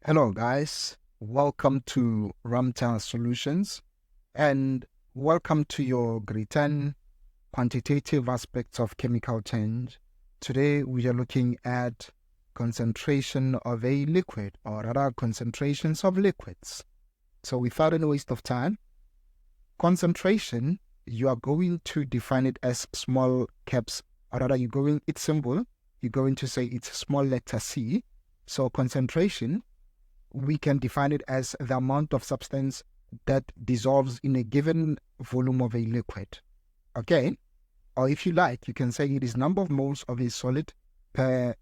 Hello guys, welcome to Ramtel Solutions and welcome to your grade 10 quantitative aspects of chemical change. Today we are looking at concentration of a liquid, or rather concentrations of liquids. So without any waste of time, concentration, you are going to define it as small caps, or rather its symbol, you're going to say it's small letter C. So concentration, we can define it as the amount of substance that dissolves in a given volume of a liquid. Okay? Or if you like, you can say it is number of moles of a solid per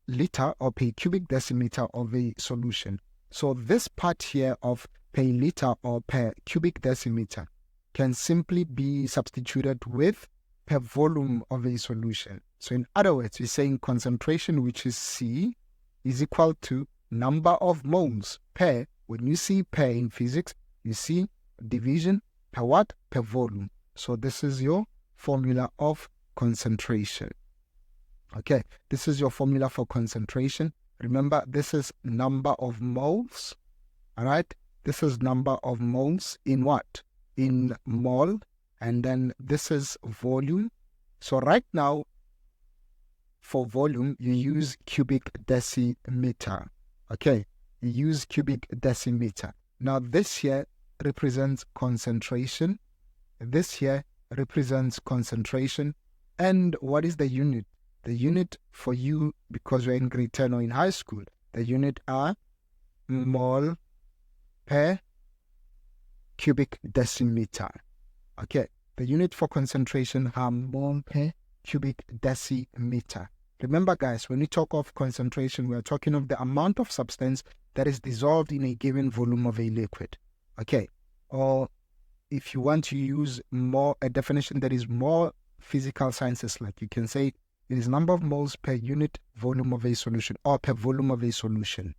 liter or per cubic decimeter of a solution. So this part here of per liter or per cubic decimeter can simply be substituted with per volume of a solution. So in other words, we're saying concentration, which is C, is equal to number of moles per, when you see per in physics, you see division per what? Per volume. So this is your formula of concentration. Okay, this is your formula for concentration. Remember, this is number of moles. All right, this is number of moles in what? In mole. And then this is volume. So right now, for volume, you use cubic decimeter. Okay, you use cubic decimeter. Now this here represents concentration. This here represents concentration. And what is the unit? The unit for you, because you're in grade 10 or in high school, the unit are mole per cubic decimeter. Okay, the unit for concentration are mole per cubic decimeter. Remember guys, when we talk of concentration, we are talking of the amount of substance that is dissolved in a given volume of a liquid. Okay, or if you want to use a definition that is more physical sciences, like you can say it is number of moles per unit volume of a solution, or per volume of a solution.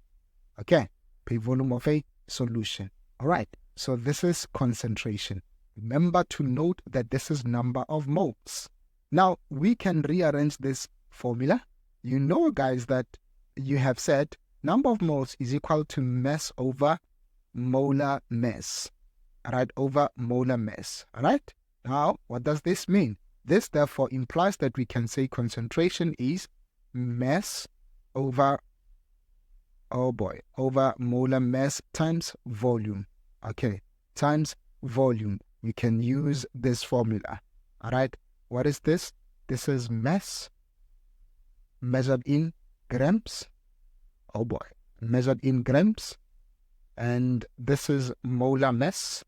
Okay, per volume of a solution. All right, so this is concentration. Remember to note that this is number of moles. Now, we can rearrange this formula. You know, guys, that you have said number of moles is equal to mass over molar mass. All right, over molar mass. All right, now, what does this mean? This, therefore, implies that we can say concentration is mass over, over molar mass times volume. Okay, times volume. We can use this formula. All right, what is this? This is mass measured in grams. Measured in grams. And this is molar mass.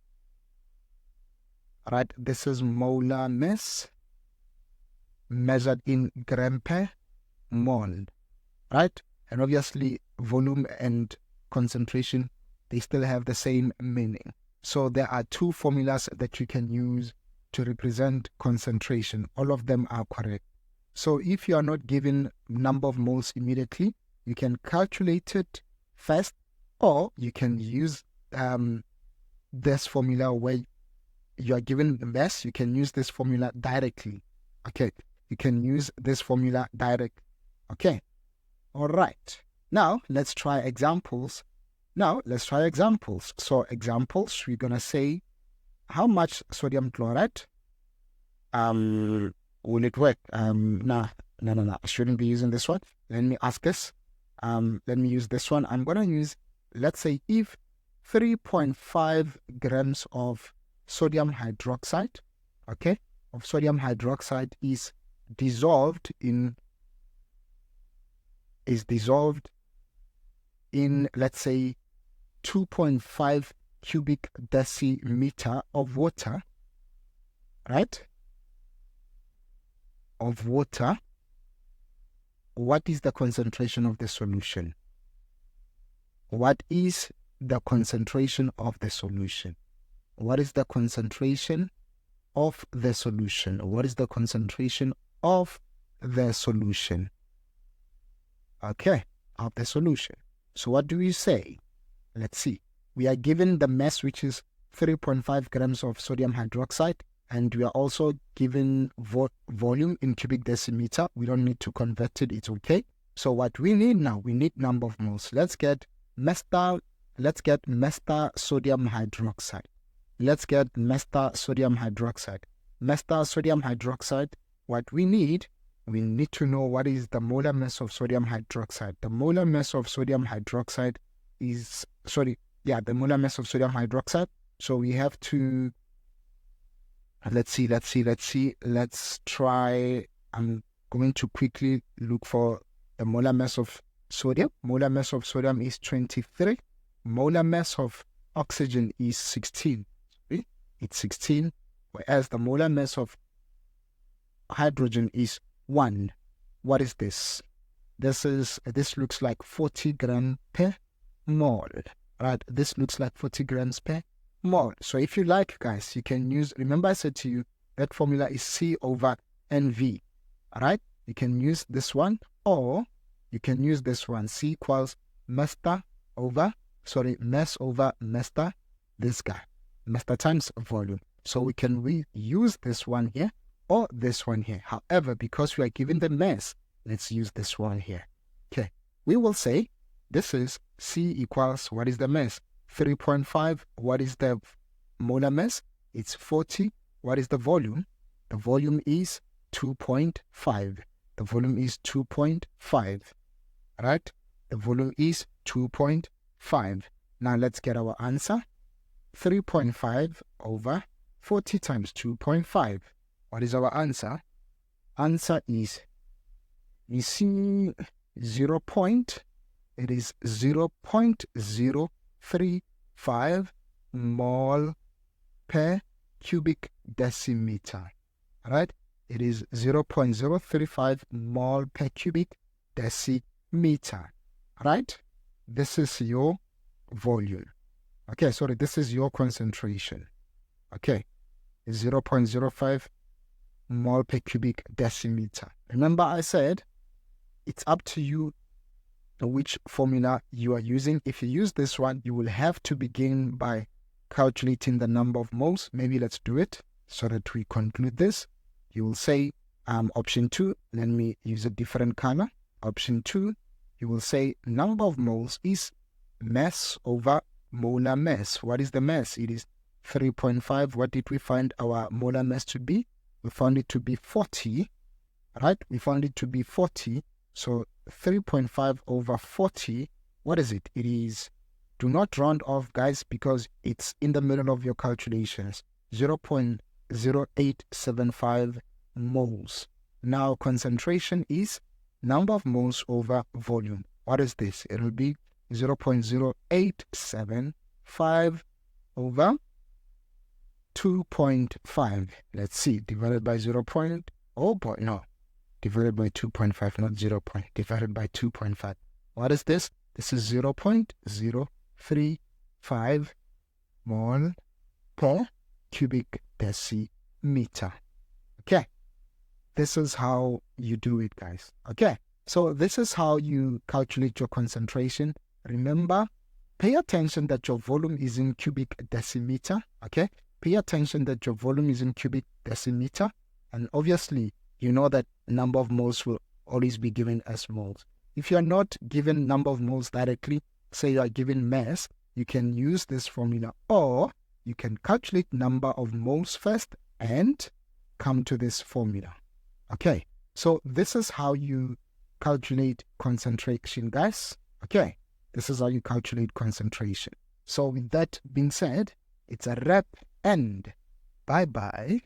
All right, this is molar mass measured in gram per mole. Right? And obviously, volume and concentration, they still have the same meaning. So there are two formulas that you can use to represent concentration. All of them are correct. So if you are not given number of moles immediately, you can calculate it first, or you can use this formula where you are given the mass. You can use this formula directly. Okay, you can use this formula direct. Okay, all right. Now let's try examples. So examples, we're gonna say how much sodium chloride will it work? No, I shouldn't be using this one. Let me ask this. Let me use this one. I'm gonna use, let's say, if 3.5 grams of sodium hydroxide, okay, of sodium hydroxide is dissolved in, let's say, 2.5 cubic decimeter of water, right? Of water, what is the concentration of the solution? What is the concentration of the solution? What is the concentration of the solution? What is the concentration of the solution? Okay, of the solution. So what do we say? Let's see. We are given the mass, which is 3.5 grams of sodium hydroxide, and we are also given volume in cubic decimeter. We don't need to convert it, it's okay. So what we need now, we need number of moles. Let's get Mester, let's get mester sodium hydroxide. Let's get mester sodium hydroxide. Mester sodium hydroxide, what we need to know what is the molar mass of sodium hydroxide. The molar mass of sodium hydroxide is, the molar mass of sodium hydroxide. So we have to, let's try, I'm going to quickly look for the molar mass of sodium. Molar mass of sodium is 23. Molar mass of oxygen is 16. It's 16, whereas the molar mass of hydrogen is 1. What is this? This looks like 40 grams per mole, right? This looks like 40 grams per mole. So if you like, guys, you can use, remember I said to you, that formula is C over NV, all right? You can use this one, or you can use this one. C equals mass over this guy. Mass times volume. So we can reuse this one here or this one here. However, because we are given the mass, let's use this one here. Okay. We will say this is C equals, what is the mass? 3.5. What is the molar mass? It's 40. What is the volume? The volume is 2.5. The volume is 2.5. Right? The volume is 2.5. Now let's get our answer. 3.5 over 40 times 2.5. What is our answer? Answer is, you see, it is 0.035 mole per cubic decimeter. Right? It is 0.035 mole per cubic decimeter. Right? This is your volume. Okay, sorry, this is your concentration. Okay, 0.05 mole per cubic decimeter. Remember I said it's up to you which formula you are using. If you use this one, you will have to begin by calculating the number of moles. Maybe let's do it so that we conclude this. You will say option 2. Let me use a different color. Option 2, you will say number of moles is mass over molar mass. What is the mass? It is 3.5. What did we find our molar mass to be? We found it to be 40, right? We found it to be 40. So 3.5 over 40, what is it? It is, do not round off, guys, because it's in the middle of your calculations, 0.0875 moles. Now concentration is number of moles over volume. What is this? It will be 0.0875 over 2.5. Let's see, divided by divided by 2.5, not 0. Divided by 2.5. What is this? This is 0.035 mole per cubic decimeter. Okay. This is how you do it, guys. Okay. So this is how you calculate your concentration. Remember, pay attention that your volume is in cubic decimeter. Okay. Pay attention that your volume is in cubic decimeter. And obviously, you know that number of moles will always be given as moles. If you are not given number of moles directly, say you are given mass, you can use this formula, or you can calculate number of moles first and come to this formula. Okay, so this is how you calculate concentration, guys. Okay, this is how you calculate concentration. So with that being said, it's a wrap and bye-bye.